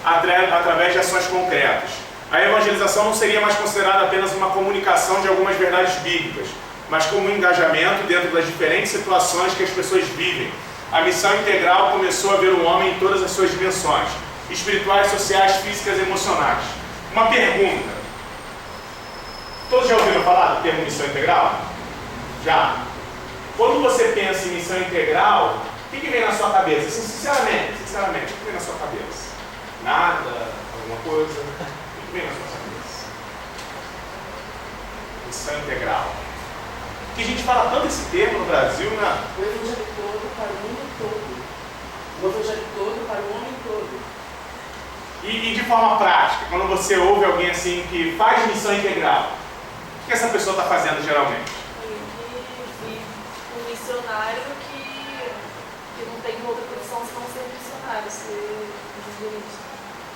através de ações concretas. A evangelização não seria mais considerada apenas uma comunicação de algumas verdades bíblicas, mas como um engajamento dentro das diferentes situações que as pessoas vivem. A missão integral começou a ver o homem em todas as suas dimensões, espirituais, sociais, físicas e emocionais. Uma pergunta. Todos já ouviram falar do termo missão integral? Já. Quando você pensa em missão integral, o que vem na sua cabeça? Sinceramente, o que vem na sua cabeça? Nada? Alguma coisa? O que vem na sua cabeça? Missão integral. Que a gente fala tanto esse termo no Brasil, né? O evangelho todo para o mundo todo. O evangelho todo para o homem todo. E de forma prática, quando você ouve alguém assim que faz missão integral, o que essa pessoa está fazendo geralmente? Um missionário que não tem outra profissão senão ser missionário, ser evangelista.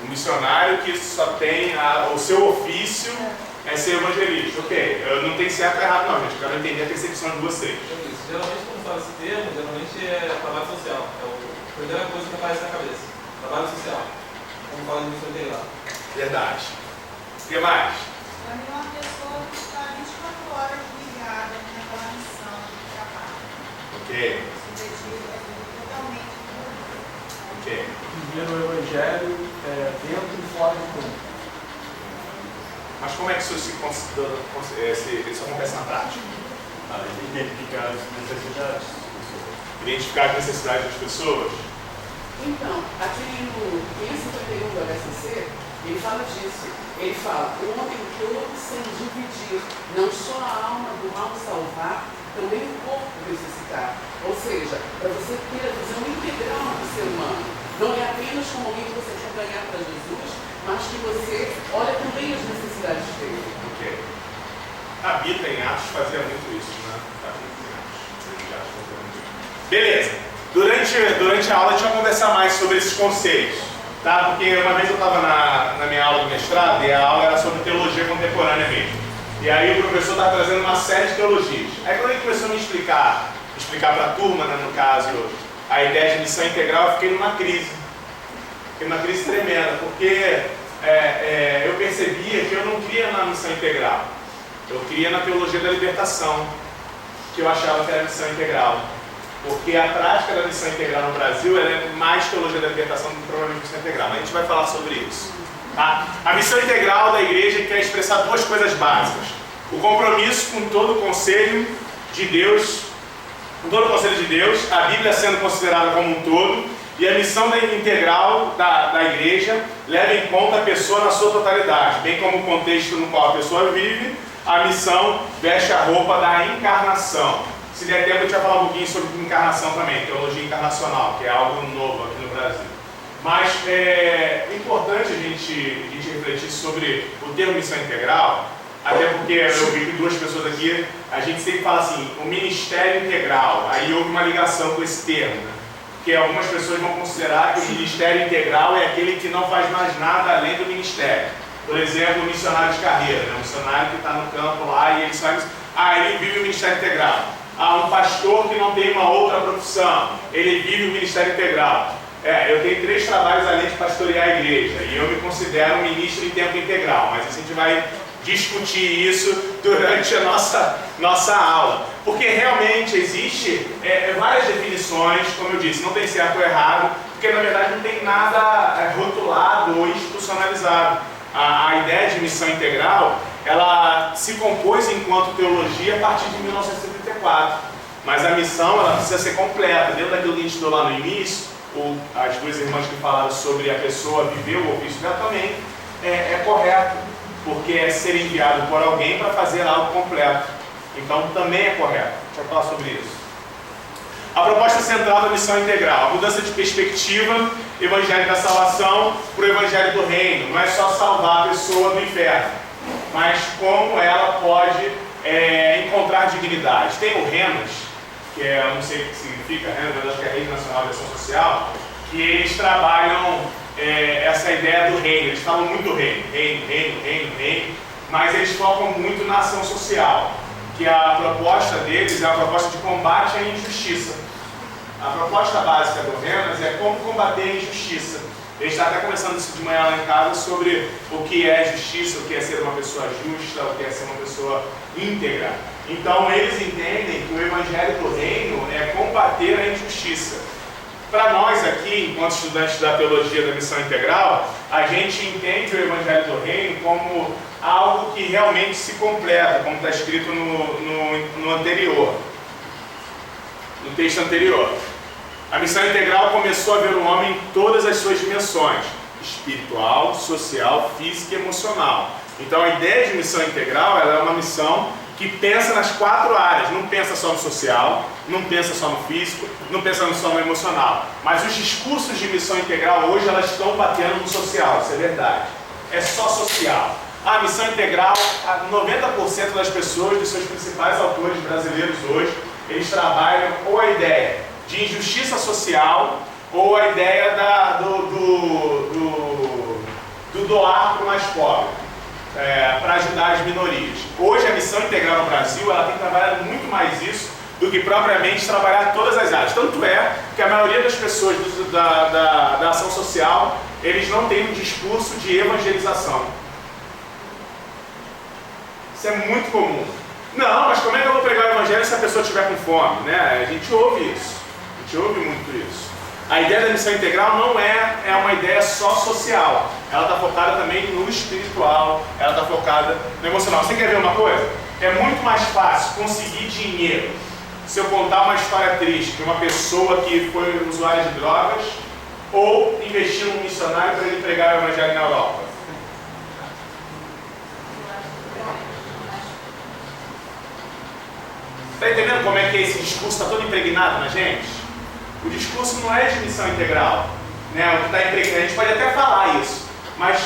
Um missionário que só tem o seu ofício é ser evangelista. Ok, não tem certo ou errado não, gente. Eu quero entender a percepção de vocês. Geralmente, quando fala esse termo, geralmente é trabalho social. É a primeira coisa que aparece na cabeça. Trabalho social. Como fala de missão integral. Verdade. O que mais? Para mim, uma pessoa que está 24 horas ligada naquela missão de trabalho. Ok. Se dedica totalmente ao mundo. Ok. Viver o evangelho dentro e fora do mundo. Mas como é que isso isso acontece na prática? Identificar as necessidades. Identificar as necessidades das pessoas? Então, aqui no 551 do HCC, ele fala disso. Ele fala, o homem todo sem dividir, não só a alma do mal salvar, também o corpo ressuscitar. Ou seja, para você ter a visão integral do ser humano. Não é apenas como alguém que você quer ganhar para Jesus, mas que você olha também as necessidades dele. Ok. A Bíblia em Atos fazia muito isso, né? Beleza. Durante a aula a gente vai conversar mais sobre esses conceitos, tá? Porque uma vez eu estava na minha aula do mestrado e a aula era sobre teologia contemporânea mesmo. E aí o professor estava trazendo uma série de teologias. Aí quando ele começou a me explicar para a turma, né, no caso, a ideia de missão integral, eu fiquei numa crise. Fiquei numa crise tremenda, porque eu percebia que eu não cria na missão integral. Eu cria na teologia da libertação, que eu achava que era missão integral. Porque a prática da missão integral no Brasil é mais teologia da libertação do que provavelmente missão integral. Mas a gente vai falar sobre isso. Tá? A missão integral da igreja quer expressar duas coisas básicas. O compromisso com todo o conselho de Deus, a Bíblia sendo considerada como um todo, e a missão integral da igreja leva em conta a pessoa na sua totalidade, bem como o contexto no qual a pessoa vive. A missão veste a roupa da encarnação. Se der tempo, a gente vai falar um pouquinho sobre encarnação também, teologia encarnacional, que é algo novo aqui no Brasil. Mas é importante a gente refletir sobre o termo missão integral, até porque eu vi que duas pessoas aqui, a gente sempre fala assim, o ministério integral, aí houve uma ligação com esse termo, né? Porque algumas pessoas vão considerar que o ministério integral é aquele que não faz mais nada além do ministério. Por exemplo, o missionário de carreira, né? Um missionário que está no campo lá e ele sabe, ele vive o ministério integral. Um pastor que não tem uma outra profissão, ele vive o ministério integral. Eu tenho 3 trabalhos além de pastorear a igreja e eu me considero um ministro em tempo integral, mas a gente vai discutir isso durante a nossa aula, porque realmente existe várias definições, como eu disse, não tem certo ou errado, porque na verdade não tem nada rotulado ou institucionalizado. A ideia de missão integral, ela se compôs enquanto teologia a partir de 1934, mas a missão ela precisa ser completa. Dentro daquilo que a gente estudou lá no início, as duas irmãs que falaram sobre a pessoa viver o ofício dela também é correto, porque é ser enviado por alguém para fazer algo completo. Então também é correto. Deixa eu falar sobre isso. A proposta central da missão integral, a mudança de perspectiva, evangelho da salvação para o evangelho do reino. Não é só salvar a pessoa do inferno, mas como ela pode encontrar dignidade. Tem o RENAS, que eu não sei o que significa, mas acho que é a Rede Nacional de Ação Social, que eles trabalham essa ideia do reino. Eles falam muito do reino, mas eles focam muito na ação social, que a proposta deles é a proposta de combate à injustiça. A proposta básica do RENAS é como combater a injustiça. A gente está até conversando isso de manhã lá em casa sobre o que é justiça, o que é ser uma pessoa justa, o que é ser uma pessoa íntegra. Então eles entendem que o Evangelho do Reino é combater a injustiça. Para nós aqui, enquanto estudantes da teologia da missão integral, a gente entende o Evangelho do Reino como algo que realmente se completa, como está escrito no anterior, no texto anterior. A missão integral começou a ver o homem em todas as suas dimensões: espiritual, social, física e emocional. Então a ideia de missão integral ela é uma missão que pensa nas 4 áreas, não pensa só no social, não pensa só no físico, não pensa só no emocional. Mas os discursos de missão integral hoje elas estão batendo no social, isso é verdade. É só social. A missão integral, 90% das pessoas, dos seus principais autores brasileiros hoje, eles trabalham ou a ideia de injustiça social ou a ideia do doar para o mais pobre, para ajudar as minorias. Hoje a missão integral no Brasil ela tem trabalhado muito mais isso do que propriamente trabalhar todas as áreas. Tanto é que a maioria das pessoas da ação social, eles não têm um discurso de evangelização. Isso é muito comum. Não, mas como é que eu vou pregar o evangelho se a pessoa estiver com fome? Né? A gente ouve isso. A gente ouve muito isso. A ideia da missão integral não é uma ideia só social. Ela está focada também no espiritual, ela está focada no emocional. Você quer ver uma coisa? É muito mais fácil conseguir dinheiro se eu contar uma história triste de uma pessoa que foi usuária de drogas ou investir num missionário para ele pregar o evangelho na Europa. Está entendendo como é que esse discurso está todo impregnado na gente? O discurso não é de missão integral. Né? O que tá impregnado, a gente pode até falar isso, mas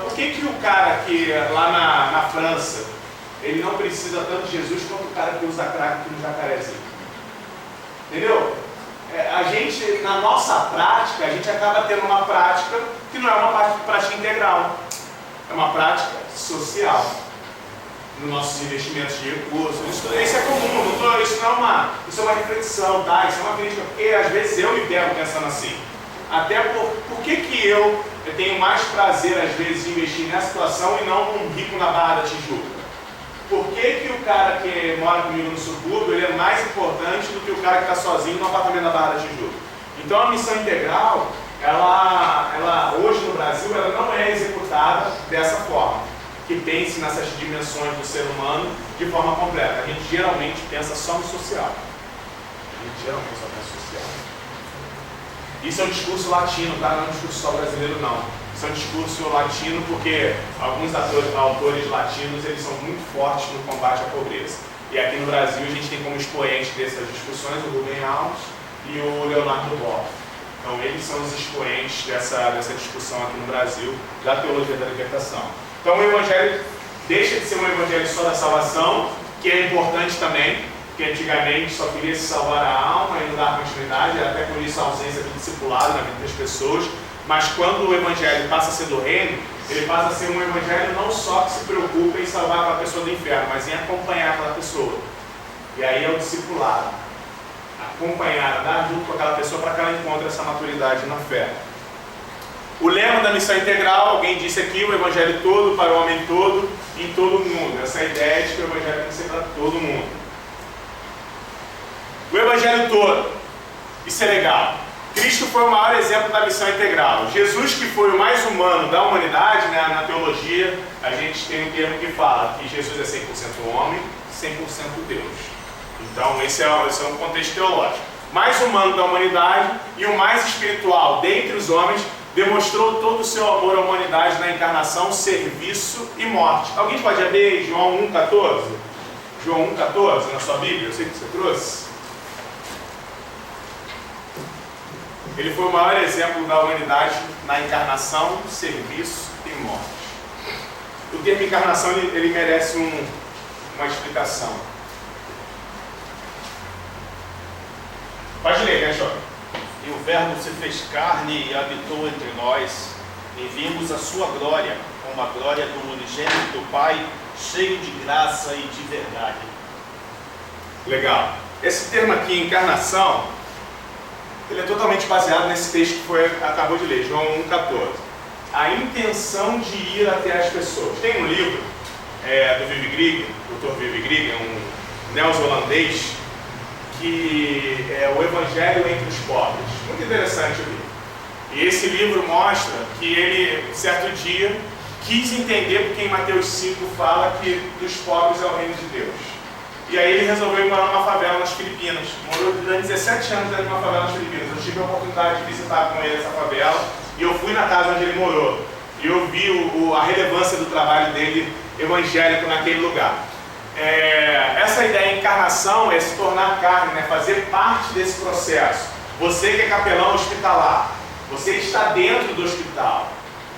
por que o cara que lá na França, ele não precisa tanto de Jesus quanto o cara que usa crack aqui no Jacarezinho? Entendeu? A gente, na nossa prática, a gente acaba tendo uma prática que não é uma prática integral. É uma prática social. Nos nossos investimentos de recursos, isso é comum, isso é uma reflexão, tá? Isso é uma crítica, porque às vezes eu me pego pensando assim, até por que eu tenho mais prazer às vezes de investir nessa situação e não num rico na Barra da Tijuca? Por que o cara que mora comigo no subúrbio, ele é mais importante do que o cara que está sozinho no apartamento da Barra da Tijuca? Então a missão integral, ela hoje no Brasil, ela não é executada dessa forma. Que pense nessas dimensões do ser humano de forma completa. A gente geralmente pensa só no social. Isso é um discurso latino, tá? Não é um discurso só brasileiro, não. Isso é um discurso latino porque alguns autores latinos eles são muito fortes no combate à pobreza. E aqui no Brasil a gente tem como expoente dessas discussões o Rubem Alves e o Leonardo Boff. Então eles são os expoentes dessa discussão aqui no Brasil da teologia da libertação. Então o Evangelho deixa de ser um Evangelho só da salvação, que é importante também, porque antigamente só queria se salvar a alma e não dar continuidade, até por isso a ausência do discipulado na vida das pessoas. Mas quando o Evangelho passa a ser do reino, ele passa a ser um Evangelho não só que se preocupa em salvar aquela pessoa do inferno, mas em acompanhar aquela pessoa. E aí é o discipulado. Acompanhar, andar junto com aquela pessoa para que ela encontre essa maturidade na fé. O lema da missão integral, alguém disse aqui, o Evangelho todo para o homem todo e em todo mundo. Essa é a ideia de que o Evangelho tem que ser para todo mundo. O Evangelho todo, isso é legal. Cristo foi o maior exemplo da missão integral. Jesus, que foi o mais humano da humanidade, né, na teologia, a gente tem um termo que fala que Jesus é 100% homem, 100% Deus. Então esse é um contexto teológico. Mais humano da humanidade e o mais espiritual dentre os homens, demonstrou todo o seu amor à humanidade na encarnação, serviço e morte. Alguém pode abrir João 1,14? João 1,14 na sua Bíblia, eu sei que você trouxe. Ele foi o maior exemplo da humanidade na encarnação, serviço e morte. O termo encarnação ele merece uma explicação. Pode ler, né, Jovem? E o Verbo se fez carne e habitou entre nós, e vimos a sua glória, como a glória do unigênito do Pai, cheio de graça e de verdade. Legal. Esse termo aqui, encarnação, ele é totalmente baseado nesse texto que acabou de ler, João 1,14. A intenção de ir até as pessoas. Tem um livro do Vivi Grigg, Dr. Vivi Grigg, um neozelandês, que é o Evangelho entre os Pobres. Muito interessante o livro. E esse livro mostra que ele, certo dia, quis entender porque em Mateus 5 fala que dos pobres é o reino de Deus. E aí ele resolveu morar numa favela nas Filipinas. Morou durante 17 anos dentro de uma favela nas Filipinas. Eu tive a oportunidade de visitar com ele essa favela e eu fui na casa onde ele morou. E eu vi a relevância do trabalho dele evangélico naquele lugar. Essa ideia de encarnação é se tornar carne, né? Fazer parte desse processo. Você que é capelão hospitalar, você está dentro do hospital.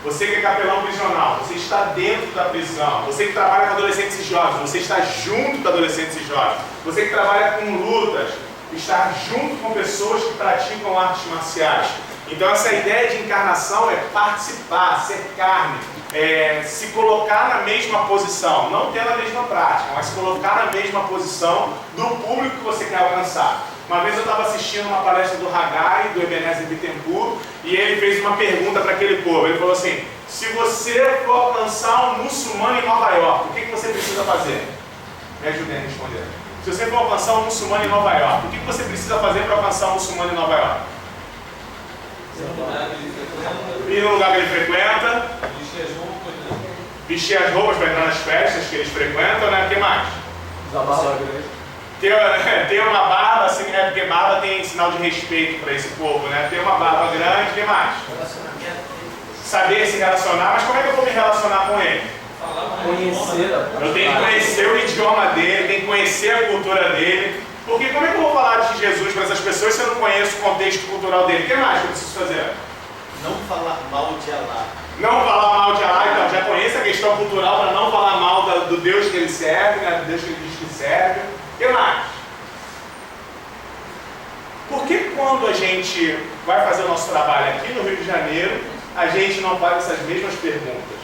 Você que é capelão prisional, você está dentro da prisão. Você que trabalha com adolescentes e jovens, você está junto com adolescentes e jovens. Você que trabalha com lutas, está junto com pessoas que praticam artes marciais. Então essa ideia de encarnação é participar, ser carne, se colocar na mesma posição, não ter a mesma prática, mas se colocar na mesma posição do público que você quer alcançar. Uma vez eu estava assistindo uma palestra do Haggai, do Ebenezer Bittencourt, e ele fez uma pergunta para aquele povo. Ele falou assim: se você for alcançar um muçulmano em Nova York, o que você precisa fazer? Me ajudem a responder. Se você for alcançar um muçulmano em Nova York, o que você precisa fazer para alcançar um muçulmano em Nova York? Ir no lugar que ele frequenta, vestir as roupas para entrar nas festas que eles frequentam, né? O que mais? Ter uma barba, assim, né? Porque barba tem sinal de respeito para esse povo, né? Ter uma barba grande, o que mais? Saber se relacionar, mas como é que eu vou me relacionar com ele? Eu tenho que conhecer o idioma dele, tenho que conhecer a cultura dele. Porque como é que eu vou falar de Jesus para essas pessoas se eu não conheço o contexto cultural dele? O que mais que eu preciso fazer? Não falar mal de Alá. Não falar mal de Alá, então já conheço a questão cultural para não falar mal do Deus que ele serve, né? Do Deus que ele diz que serve. O que mais? Por que quando a gente vai fazer o nosso trabalho aqui no Rio de Janeiro, a gente não faz essas mesmas perguntas?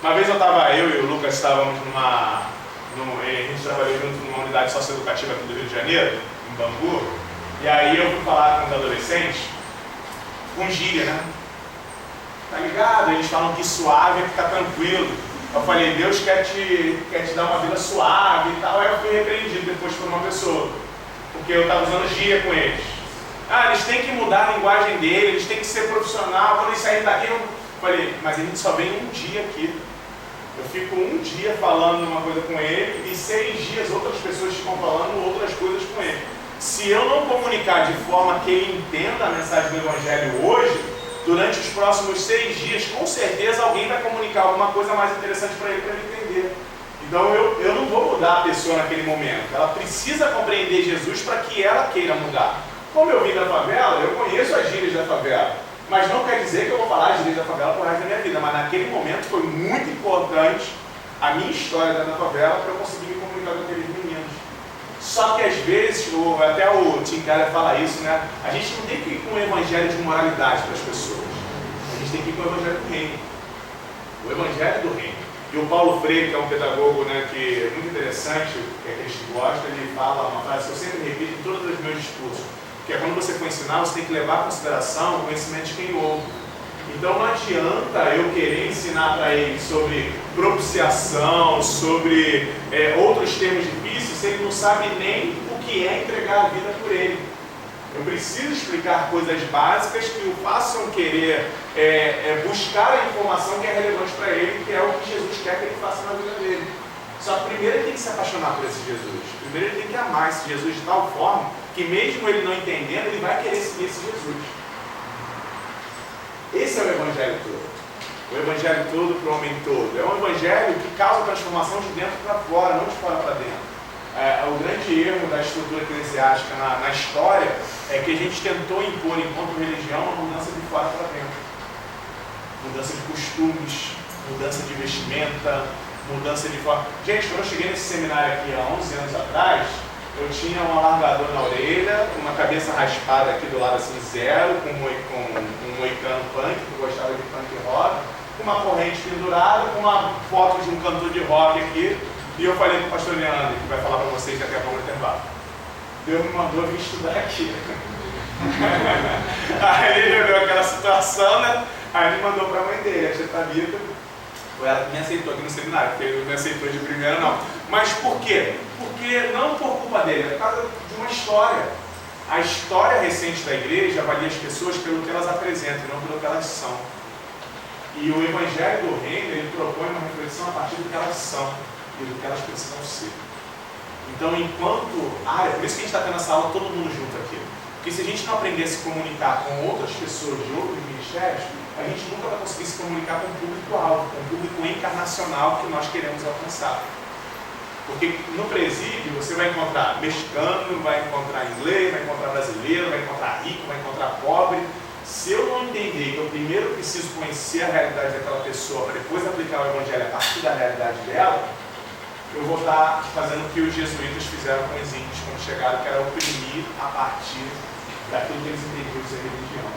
Uma vez eu e o Lucas estávamos a gente trabalhou junto numa unidade socioeducativa aqui do Rio de Janeiro, em Bangu, e aí eu fui falar com os adolescentes, com gíria, né? Tá ligado? Eles falam que suave é ficar tranquilo. Eu falei, Deus quer te dar uma vida suave e tal. Aí eu fui repreendido depois por uma pessoa, porque eu estava usando gíria com eles. Eles têm que mudar a linguagem deles, eles têm que ser profissional. Quando eles saírem daqui, eu falei, mas a gente só vem um dia aqui. Eu fico um dia falando uma coisa com ele e 6 dias outras pessoas ficam falando outras coisas com ele. Se eu não comunicar de forma que ele entenda a mensagem do Evangelho hoje, durante os próximos 6 dias, com certeza alguém vai comunicar alguma coisa mais interessante para ele entender. Então eu não vou mudar a pessoa naquele momento. Ela precisa compreender Jesus para que ela queira mudar. Como eu vim da favela, eu conheço as gírias da favela. Mas não quer dizer que eu vou falar as gírias da favela pro resto da minha vida. Mas naquele momento foi muito importante a minha história da favela para eu conseguir me comunicar com aqueles meninos. Só que às vezes, até o Tim Keller fala isso, né? A gente não tem que ir com o evangelho de moralidade para as pessoas. A gente tem que ir com o evangelho do reino. O evangelho do reino. E o Paulo Freire, que é um pedagogo, né, que é muito interessante, que é cristão que gosta, ele fala uma frase que eu sempre repito em todos os meus discursos, que é quando você for ensinar, você tem que levar em consideração o conhecimento de quem ouve. Então não adianta eu querer ensinar para ele sobre propiciação, sobre outros termos difíceis, se ele não sabe nem o que é entregar a vida por ele. Eu preciso explicar coisas básicas que o façam querer buscar a informação que é relevante para ele, que é o que Jesus quer que ele faça na vida dele. Só que primeiro ele tem que se apaixonar por esse Jesus. Primeiro ele tem que amar esse Jesus de tal forma que mesmo ele não entendendo, ele vai querer seguir esse Jesus. Esse é o Evangelho todo. O Evangelho todo para o homem todo. É um Evangelho que causa transformação de dentro para fora, não de fora para dentro. O grande erro da estrutura eclesiástica na história é que a gente tentou impor enquanto religião uma mudança de fora para dentro. Mudança de costumes, mudança de vestimenta, mudança de forma. Gente, quando eu cheguei nesse seminário aqui há 11 anos atrás, eu tinha um alargador na orelha, uma cabeça raspada aqui do lado assim, zero, com um moicano punk, que eu gostava de punk rock, com uma corrente pendurada, com uma foto de um cantor de rock aqui. E eu falei para o pastor Leandro, que vai falar para vocês daqui a pouco no intervalo. Deus me mandou vir estudar aqui. Aí ele viu aquela situação, né? Aí ele mandou para a mãe dele, a tia Tabita. Foi ela que me aceitou aqui no seminário, porque ele não me aceitou de primeira não. Mas por quê? Porque não por culpa dele, é por causa de uma história. A história recente da igreja avalia as pessoas pelo que elas apresentam, não pelo que elas são. E o Evangelho do Reino, ele propõe uma reflexão a partir do que elas são e do que elas precisam ser. Então, enquanto área, por isso que a gente está tendo essa aula todo mundo junto aqui. Porque se a gente não aprender a se comunicar com outras pessoas de outros ministérios, a gente nunca vai conseguir se comunicar com o público-alvo, com o público encarnacional que nós queremos alcançar. Porque no presídio você vai encontrar mexicano, vai encontrar inglês, vai encontrar brasileiro, vai encontrar rico, vai encontrar pobre. Se eu não entender que eu primeiro preciso conhecer a realidade daquela pessoa para depois aplicar o Evangelho a partir da realidade dela, eu vou estar fazendo o que os jesuítas fizeram com os índios quando chegaram, que era oprimir a partir daquilo que eles entendiam ser religião.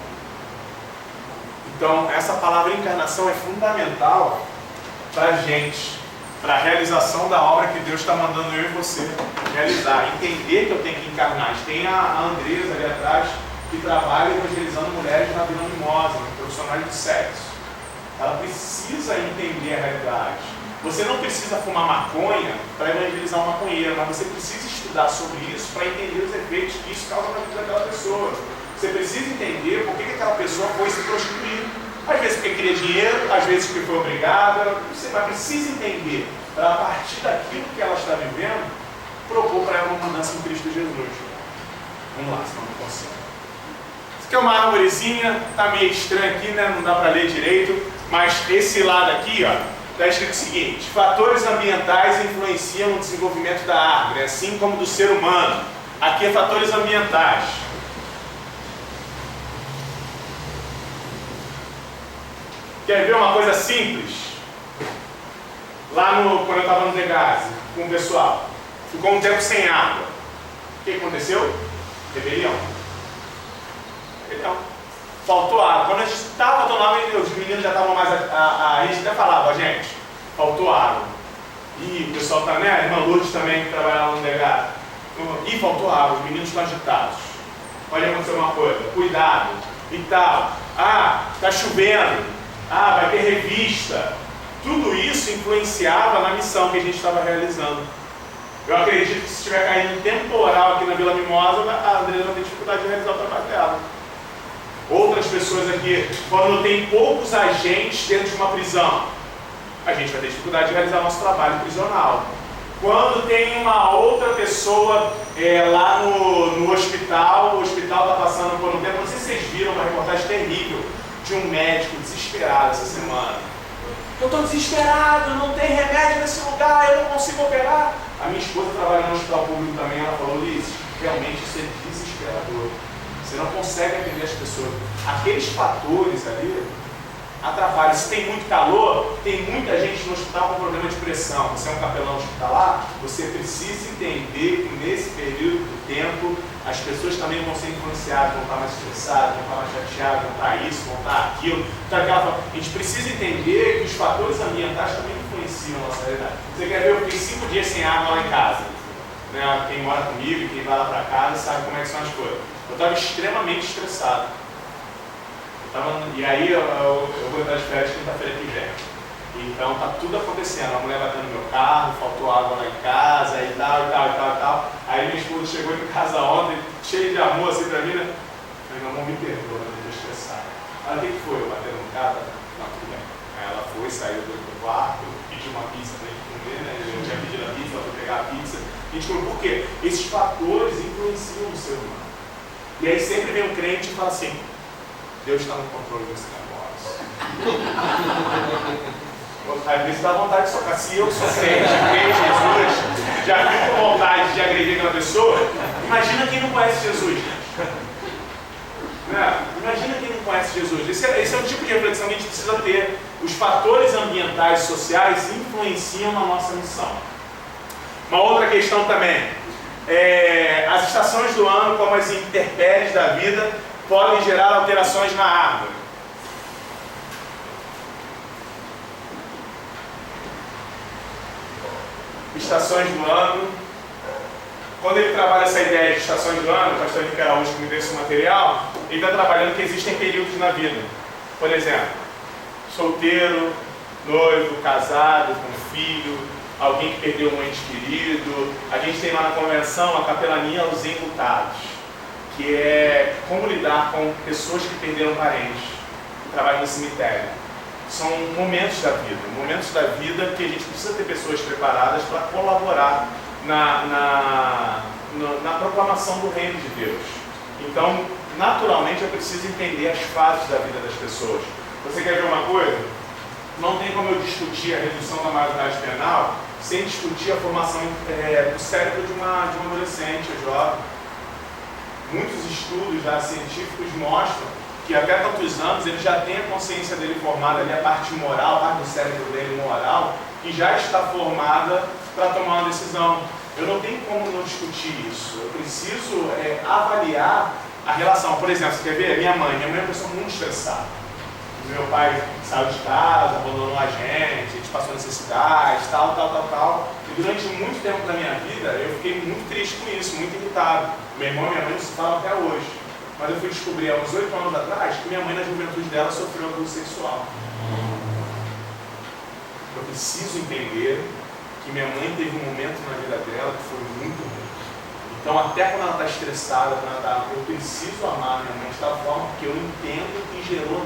Então, essa palavra encarnação é fundamental para a gente, para a realização da obra que Deus está mandando eu e você realizar. Entender que eu tenho que encarnar. A gente tem a Andresa ali atrás, que trabalha evangelizando mulheres na Vila Mimosa, profissionais de sexo. Ela precisa entender a realidade. Você não precisa fumar maconha para evangelizar um maconheiro, mas você precisa estudar sobre isso para entender os efeitos que isso causa na vida daquela pessoa. Você precisa entender por que aquela pessoa foi se prostituir. Às vezes porque queria dinheiro, às vezes porque foi obrigada. Você precisa entender para, a partir daquilo que ela está vivendo, propor para ela uma mudança em Cristo Jesus. Vamos lá, senão não consigo. Isso aqui é uma árvorezinha, está meio estranho aqui, né? Não dá para ler direito, mas esse lado aqui, ó, está escrito o seguinte: fatores ambientais influenciam no desenvolvimento da árvore, assim como do ser humano. Aqui é fatores ambientais. Quer ver uma coisa simples? Lá quando eu estava no Degase, com o pessoal, ficou um tempo sem água. O que aconteceu? Rebelião. Faltou água. Quando a gente estava tomando, os meninos já estavam mais. A gente até falava, gente, faltou água. E o pessoal está, né? A irmã Lourdes também, que trabalha lá no Degado. E faltou água, os meninos estão agitados. Pode acontecer uma coisa, cuidado e tal. Ah, está chovendo. Ah, vai ter revista. Tudo isso influenciava na missão que a gente estava realizando. Eu acredito que se estiver caindo um temporal aqui na Vila Mimosa, a Andresa vai ter dificuldade de realizar o trabalho dela. Outras pessoas aqui, quando tem poucos agentes dentro de uma prisão, a gente vai ter dificuldade de realizar nosso trabalho prisional. Quando tem uma outra pessoa lá no hospital, o hospital está passando por um tempo, não sei se vocês viram uma reportagem terrível de um médico desesperado essa semana. Eu estou desesperado, não tem remédio nesse lugar, eu não consigo operar. A minha esposa trabalha no hospital público também, ela falou, Liz, realmente isso é desesperador. Você não consegue atender as pessoas. Aqueles fatores ali atrapalham. Se tem muito calor, tem muita gente no hospital com problema de pressão. Você é um capelão hospitalar, você precisa entender que nesse período de tempo as pessoas também vão ser influenciadas, vão estar mais estressadas, vão estar mais chateadas, vão estar isso, vão estar aquilo. Então, a gente precisa entender que os fatores ambientais também influenciam a nossa realidade. Você quer ver, eu fiquei 5 dias sem água lá em casa. Né? Quem mora comigo e quem vai lá para casa sabe como é que são as coisas. Eu estava extremamente estressado. E aí eu vou entrar de férias quinta-feira que vem. Então está tudo acontecendo. A mulher batendo no meu carro, faltou água lá em casa e tal. Aí minha esposa chegou em casa ontem, cheia de amor assim pra mim, né? Mas não me perdoa, eu estou estressado. Ela, o que foi? Eu batendo no carro? Não, tudo bem. Aí ela foi, saiu do quarto, pediu uma pizza pra gente comer, né? Eu tinha pedido a pizza, ela foi pegar a pizza. A gente comeu. Por quê? Esses fatores influenciam o ser humano. E aí sempre vem um crente e fala assim, Deus está no controle desse negócio. Às vezes dá vontade de socar. Se eu sou crente, Jesus, já fico com vontade de agredir aquela pessoa, imagina quem não conhece Jesus. Né? Imagina quem não conhece Jesus. Esse é o tipo de reflexão que a gente precisa ter. Os fatores ambientais e sociais influenciam na nossa missão. Uma outra questão também. As estações do ano, como as intempéries da vida, podem gerar alterações na árvore. Estações do ano, quando ele trabalha essa ideia de estações do ano, o pastor Henrique Araújo que me deu esse material, ele está trabalhando que existem períodos na vida. Por exemplo, solteiro, noivo, casado, com filho, alguém que perdeu um ente querido. A gente tem lá na convenção a capelania aos enlutados, que é como lidar com pessoas que perderam parentes, que trabalham no cemitério. São momentos da vida que a gente precisa ter pessoas preparadas para colaborar na proclamação do reino de Deus. Então, naturalmente, eu preciso entender as fases da vida das pessoas. Você quer ver uma coisa? Não tem como eu discutir a redução da maioridade penal sem discutir a formação do cérebro de uma adolescente, jovem. Muitos estudos já científicos mostram que até tantos anos ele já tem a consciência dele formada ali, a parte moral, a parte do cérebro dele moral, que já está formada para tomar uma decisão. Eu não tenho como não discutir isso. Eu preciso avaliar a relação. Por exemplo, você quer ver? Minha mãe é uma pessoa muito estressada. Meu pai saiu de casa, abandonou a gente passou necessidades, tal. E durante muito tempo da minha vida, eu fiquei muito triste com isso, muito irritado. Meu irmão e minha mãe não se falam até hoje. Mas eu fui descobrir há uns 8 anos atrás que minha mãe, na juventude dela, sofreu abuso sexual. Eu preciso entender que minha mãe teve um momento na vida dela que foi muito ruim. Então, até quando ela está estressada, eu preciso amar minha mãe de tal forma que eu entendo que gerou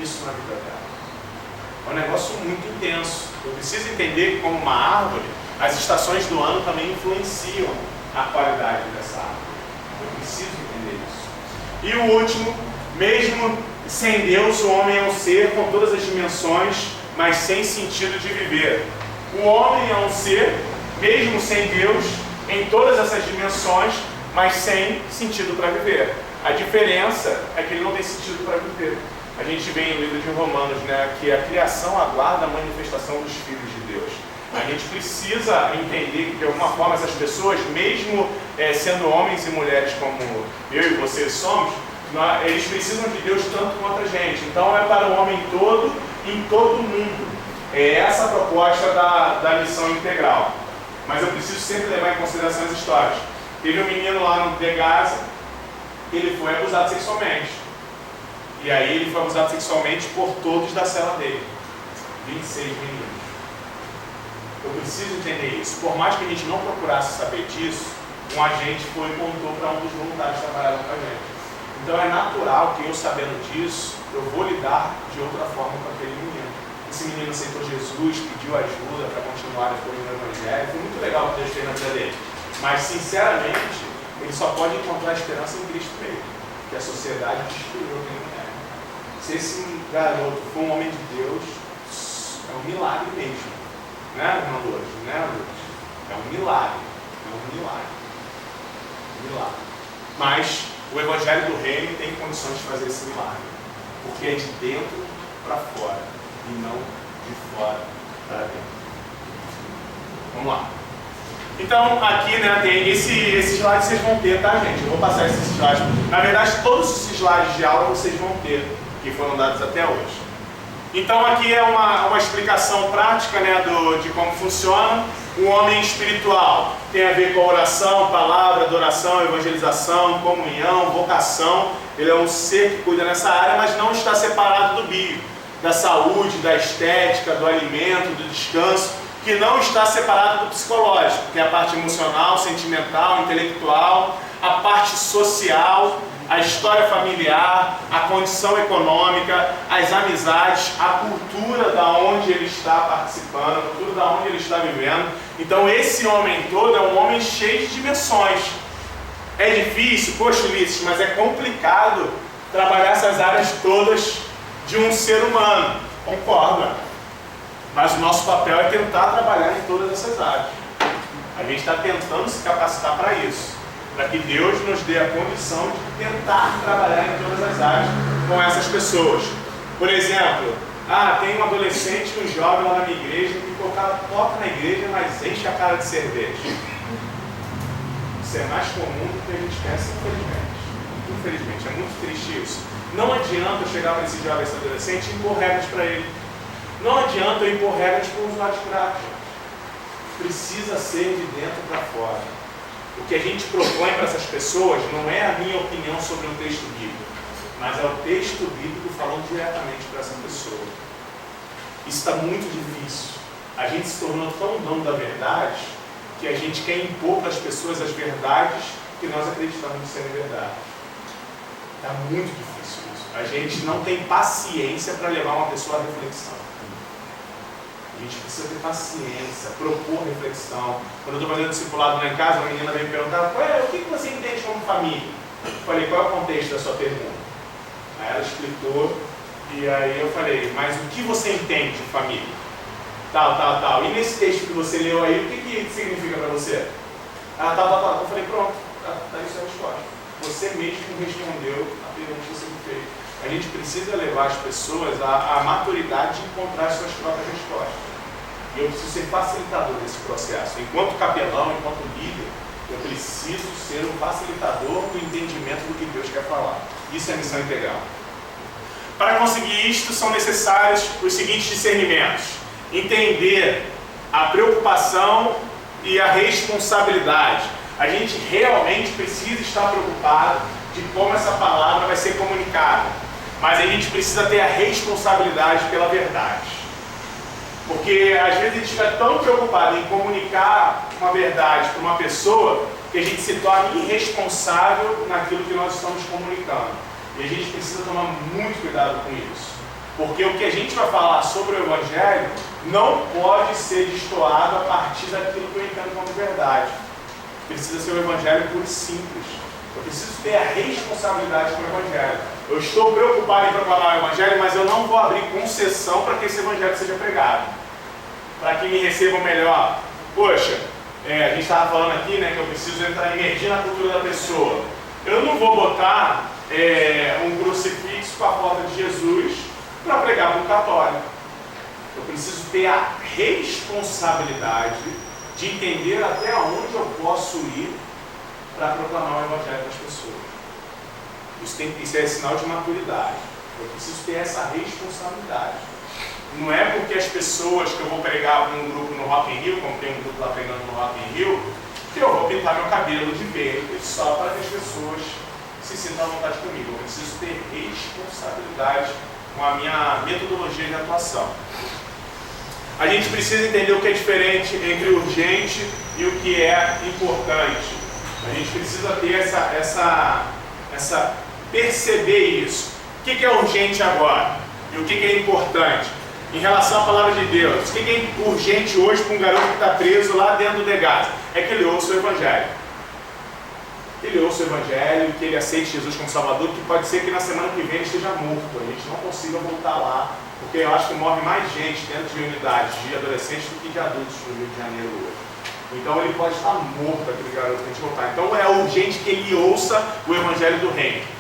isso na vida dela. É um negócio muito intenso. Eu preciso entender que, como uma árvore, as estações do ano também influenciam a qualidade dessa árvore. Eu preciso entender isso. E o último, mesmo sem Deus, o homem é um ser com todas as dimensões, mas sem sentido de viver. O homem é um ser, mesmo sem Deus, em todas essas dimensões, mas sem sentido para viver. A diferença é que ele não tem sentido para viver. A gente vê no livro de Romanos, né, que a criação aguarda a manifestação dos filhos de Deus. A gente precisa entender que, de alguma forma, essas pessoas, mesmo sendo homens e mulheres como eu e você somos, eles precisam de Deus tanto quanto a gente. Então, é para o homem todo, em todo o mundo. É essa a proposta da missão integral. Mas eu preciso sempre levar em consideração as histórias. Teve um menino lá no De Gaza, ele foi abusado sexualmente. E aí ele foi abusado sexualmente por todos da cela dele. 26 meninos. Eu preciso entender isso. Por mais que a gente não procurasse saber disso, um agente foi e contou para um dos voluntários que trabalhavam com a gente. Então é natural que eu, sabendo disso, eu vou lidar de outra forma com aquele menino. Esse menino aceitou Jesus, pediu ajuda para continuar depois no Evangelho. Foi muito legal o que Deus fez na vida dele. Mas, sinceramente, ele só pode encontrar esperança em Cristo mesmo. Que a sociedade destruiu aquele menino. Se esse garoto for um homem de Deus, é um milagre mesmo. Né, irmã Lourdes? Né, Lourdes? É um milagre. É um milagre. Um milagre. Mas o Evangelho do Reino tem condições de fazer esse milagre. Porque é de dentro para fora. E não de fora para dentro. Vamos lá. Então, aqui, né, tem esses slides vocês vão ter, tá, gente? Eu vou passar esses slides. Na verdade, todos esses slides de aula vocês vão ter, que foram dados até hoje. Então, aqui é uma explicação prática, né, de como funciona. O homem espiritual tem a ver com oração, palavra, adoração, evangelização, comunhão, vocação. Ele é um ser que cuida nessa área, mas não está separado do bio, da saúde, da estética, do alimento, do descanso, que não está separado do psicológico, que é a parte emocional, sentimental, intelectual, a parte social, a história familiar, a condição econômica, as amizades, a cultura da onde ele está participando, a cultura da onde ele está vivendo. Então esse homem todo é um homem cheio de dimensões. É difícil, poxa, Ulisses, mas é complicado trabalhar essas áreas todas de um ser humano. Concordo, mas o nosso papel é tentar trabalhar em todas essas áreas. A gente está tentando se capacitar para isso, para que Deus nos dê a condição de tentar trabalhar em todas as áreas com essas pessoas. Por exemplo, tem um adolescente, um jovem lá na minha igreja, que o cara toca na igreja, mas enche a cara de cerveja. Isso é mais comum do que a gente pensa, infelizmente. Infelizmente, é muito triste isso. Não adianta eu chegar para esse jovem, esse adolescente, e impor regras para ele. Não adianta eu impor regras para o usuário de prática. Precisa ser de dentro para fora. o que a gente propõe para essas pessoas não é a minha opinião sobre um texto bíblico, mas é o texto bíblico falando diretamente para essa pessoa. Isso está muito difícil. A gente se tornou tão dono da verdade que a gente quer impor para as pessoas as verdades que nós acreditamos serem verdade. Está muito difícil isso. A gente não tem paciência para levar uma pessoa à reflexão. A gente precisa ter paciência, propor reflexão. Quando eu estou fazendo discipulado lá em casa, uma menina veio me perguntar: o que você entende como família? Eu falei: qual é o contexto da sua pergunta? Aí ela explicou, e aí eu falei: mas o que você entende de família? Tal. E nesse texto que você leu aí, o que significa para você? Ah, tal. Eu falei: pronto, tá isso a resposta. Você mesmo respondeu a pergunta que você me fez. A gente precisa levar as pessoas à maturidade de encontrar as suas próprias respostas. E eu preciso ser facilitador desse processo. Enquanto capelão, enquanto líder, eu preciso ser um facilitador do entendimento do que Deus quer falar. Isso é missão integral. Para conseguir isto, são necessários os seguintes discernimentos: entender a preocupação e a responsabilidade. A gente realmente precisa estar preocupado de como essa palavra vai ser comunicada, mas a gente precisa ter a responsabilidade pela verdade. Porque às vezes a gente fica tão preocupado em comunicar uma verdade para uma pessoa que a gente se torna irresponsável naquilo que nós estamos comunicando. E a gente precisa tomar muito cuidado com isso. Porque o que a gente vai falar sobre o Evangelho não pode ser destoado a partir daquilo que eu entendo como verdade. Precisa ser o Evangelho puro e simples. Eu preciso ter a responsabilidade com o Evangelho. Eu estou preocupado em proclamar o Evangelho, mas eu não vou abrir concessão para que esse Evangelho seja pregado. Para que me recebam melhor. Poxa, a gente estava falando aqui, né, que eu preciso emergir na cultura da pessoa. Eu não vou botar um crucifixo com a foto de Jesus para pregar para um católico. Eu preciso ter a responsabilidade de entender até onde eu posso ir para proclamar o Evangelho para as pessoas. Isso é sinal de maturidade. Eu preciso ter essa responsabilidade. Não é porque as pessoas que eu vou pregar para um grupo no Rock in Rio, como tem um grupo lá pregando no Rock in Rio, que eu vou pintar meu cabelo de verde só para que as pessoas se sintam à vontade comigo. Eu preciso ter responsabilidade com a minha metodologia de atuação. A gente precisa entender o que é diferente entre urgente e o que é importante. A gente precisa ter perceber isso. O que é urgente agora? E o que é importante? Em relação à palavra de Deus, o que é urgente hoje para um garoto que está preso lá dentro do DEGAS? É que ele ouça o Evangelho. Ele ouça o Evangelho, que ele aceite Jesus como Salvador, que pode ser que na semana que vem ele esteja morto, a gente não consiga voltar lá, porque eu acho que morre mais gente dentro de unidades de adolescentes do que de adultos no Rio de Janeiro hoje. Então ele pode estar morto, aquele garoto que a gente voltar. Então é urgente que ele ouça o Evangelho do Reino.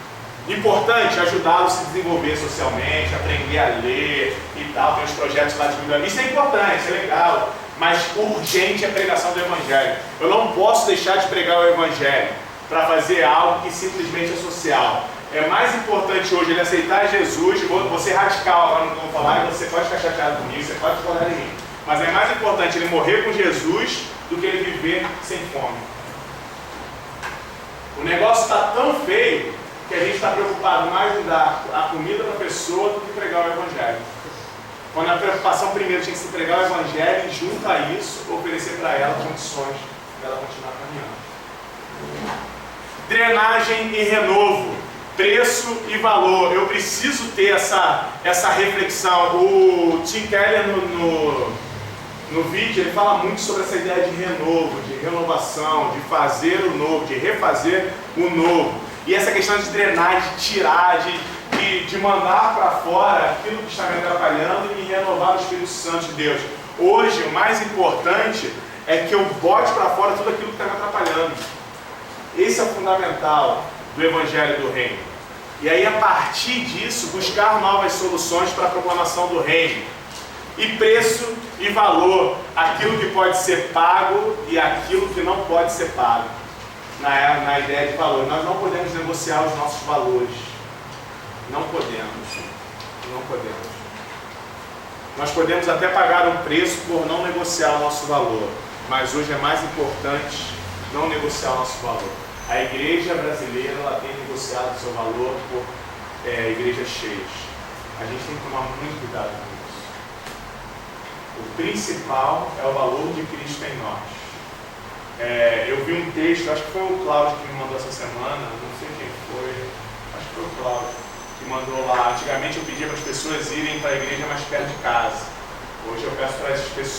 Importante ajudá-lo a se desenvolver socialmente, aprender a ler e tal, tem os projetos lá de vida. Isso é importante, isso é legal, mas urgente é a pregação do Evangelho. Eu não posso deixar de pregar o Evangelho para fazer algo que simplesmente é social. É mais importante hoje ele aceitar Jesus, vou ser radical agora no que eu vou falar, e você pode ficar chateado comigo, você pode discordar de mim, mas é mais importante ele morrer com Jesus do que ele viver sem fome. O negócio está tão feio que a gente está preocupado mais em dar a comida para a pessoa do que pregar o Evangelho. Quando a preocupação primeiro tinha que se pregar o Evangelho e junto a isso oferecer para ela condições para ela continuar caminhando. Drenagem e renovo, preço e valor. Eu preciso ter essa reflexão. O Tim Keller no vídeo ele fala muito sobre essa ideia de renovo, de renovação, de fazer o novo, de refazer o novo. E essa questão de drenar, de tirar, de mandar para fora aquilo que está me atrapalhando e renovar o Espírito Santo de Deus. Hoje, o mais importante é que eu bote para fora tudo aquilo que está me atrapalhando. Esse é o fundamental do Evangelho do Reino. E aí, a partir disso, buscar novas soluções para a proclamação do Reino. E preço e valor, aquilo que pode ser pago e aquilo que não pode ser pago. Na ideia de valor. Nós não podemos negociar os nossos valores. Não podemos. Não podemos. Nós podemos até pagar um preço por não negociar o nosso valor. Mas hoje é mais importante não negociar o nosso valor. A igreja brasileira ela tem negociado o seu valor por igrejas cheias. A gente tem que tomar muito cuidado com isso. O principal é o valor de Cristo em nós. Eu vi um texto, acho que foi o Cláudio que me mandou essa semana, não sei quem foi, acho que foi o Cláudio que mandou lá. Antigamente eu pedia para as pessoas irem para a igreja mais perto de casa. Hoje eu peço para essas pessoas